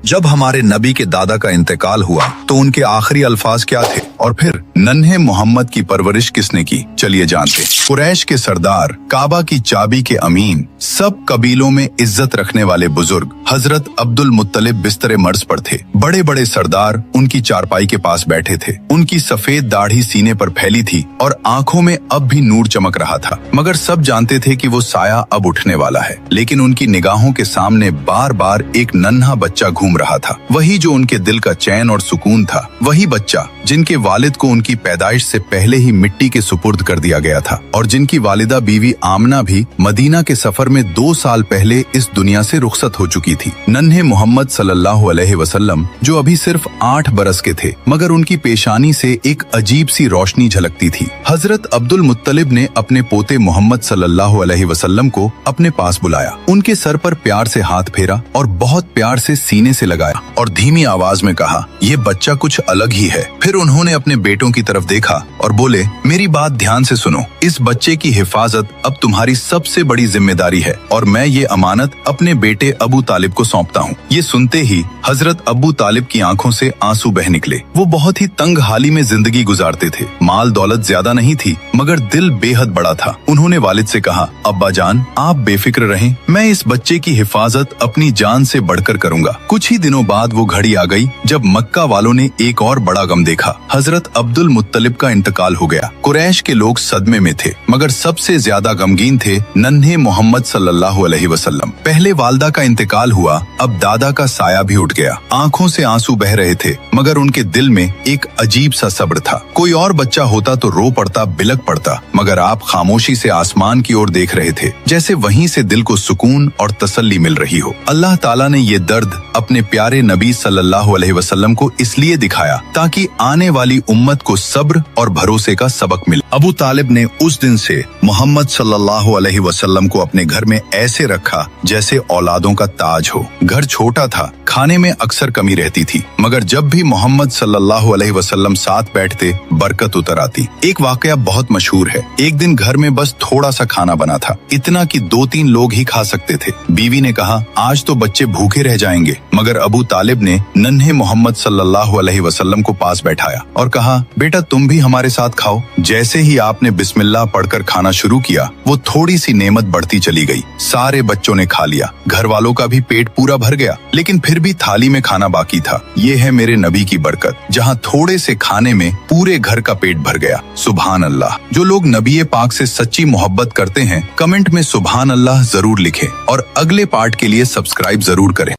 जब हमारे नबी के दादा का इंतकाल हुआ तो उनके आखिरी अल्फाज क्या थे और फिर नन्हे मोहम्मद की परवरिश किसने की, चलिए जानते। कुरैश के सरदार, काबा की चाबी के अमीन, सब कबीलों में इज्जत रखने वाले बुजुर्ग हजरत अब्दुल मुत्तलिब बिस्तरे मर्ज पर थे। बड़े बड़े सरदार उनकी चारपाई के पास बैठे थे। उनकी सफेद दाढ़ी सीने पर फैली थी और आंखों में अब भी नूर चमक रहा था, मगर सब जानते थे कि वो साया अब उठने वाला है। लेकिन उनकी निगाहों के सामने बार बार एक नन्हा बच्चा घूम रहा था, वही जो उनके दिल का चैन और सुकून था, वही बच्चा जिनके वालिद को उनकी पैदाइश से पहले ही मिट्टी के सुपुर्द कर दिया गया था और जिनकी वालिदा बीवी आमना भी मदीना के सफर में 2 साल पहले इस दुनिया से रुखसत हो चुकी थी। नन्हे मोहम्मद सल्लल्लाहु अलैहि वसल्लम जो अभी सिर्फ 8 बरस के थे, मगर उनकी पेशानी से एक अजीब सी रोशनी झलकती थी। हजरत अब्दुल मुत्तलिब ने अपने पोते मोहम्मद सल्लल्लाहु अलैहि वसल्लम को अपने पास बुलाया, उनके सर पर प्यार से हाथ फेरा और बहुत प्यार से सीने से लगाया और धीमी आवाज में कहा, ये बच्चा कुछ अलग ही है। फिर उन्होंने अपने बेटों की तरफ देखा और बोले, मेरी बात ध्यान से सुनो, इस बच्चे की हिफाजत अब तुम्हारी सबसे बड़ी जिम्मेदारी है और मैं ये अमानत अपने बेटे अबू तालिब को सौंपता हूँ। ये सुनते ही हजरत अबू तालिब की आंखों से आंसू बह निकले। वो बहुत ही तंग हाली में जिंदगी गुजारते थे, माल दौलत ज्यादा नहीं थी, मगर दिल बेहद बड़ा था। उन्होंने वालिद से कहा, अब्बा जान आप बेफिक्र रहें, मैं इस बच्चे की हिफाजत अपनी जान से बढ़कर करूंगा। कुछ ही दिनों बाद वो घड़ी आ गई जब मक्का वालों ने एक और बड़ा गम देखा। हजरत अब्दुल मुत्तलिब का इंतकाल हो गया। कुरैश के लोग सदमे में थे, मगर सबसे ज्यादा गमगीन थे नन्हे मोहम्मद सल्लल्लाहु अलैहि वसल्लम। पहले वालदा का इंतकाल हुआ, अब दादा का साया भी उठ गया। आंखों से आंसू बह रहे थे, मगर उनके दिल में एक अजीब सा सब्र था। कोई और बच्चा होता तो रो पड़ता, बिलक पड़ता, मगर आप खामोशी से आसमान की ओर देख रहे थे, जैसे वहीं से दिल को सुकून और तसल्ली मिल रही हो। अल्लाह ताला ने ये दर्द अपने प्यारे नबी सल्लल्लाहु अलैहि वसल्लम को इसलिए दिखाया ताकि आने वाली उम्मत को सब्र और भरोसे का सबक मिले। अबू तालिब ने उस दिन से मोहम्मद सल्लल्लाहु अलैहि वसल्लम को अपने घर में ऐसे रखा जैसे औलादों का ताज हो। घर छोटा था, खाने में अक्सर कमी रहती थी, मगर जब भी मोहम्मद सल्लल्लाहु अलैहि वसल्लम साथ बैठते बरकत उतर आती। एक वाकया बहुत मशहूर है। एक दिन घर में बस थोड़ा सा खाना बना था, इतना कि 2-3 लोग ही खा सकते थे। बीवी ने कहा, आज तो बच्चे भूखे रह जाएंगे, मगर अबू तालिब ने नन्हे मोहम्मद सल्लल्लाहु अलैहि वसल्लम को पास बैठाया और कहा, बेटा तुम भी हमारे साथ खाओ। जैसे ही आपने बिस्मिल्लाह पढ़कर खाना शुरू किया, वो थोड़ी सी नेमत बढ़ती चली गई। सारे बच्चों ने खा लिया, घर वालों का भी पेट पूरा भर गया, लेकिन फिर भी थाली में खाना बाकी था। ये है मेरे नबी की बरकत, जहाँ थोड़े से खाने में पूरे घर का पेट भर गया। सुभान अल्लाह। जो लोग नबी पाक से सच्ची मोहब्बत करते हैं, कमेंट में सुभान अल्लाह जरूर लिखें और अगले पार्ट के लिए सब्सक्राइब जरूर करें।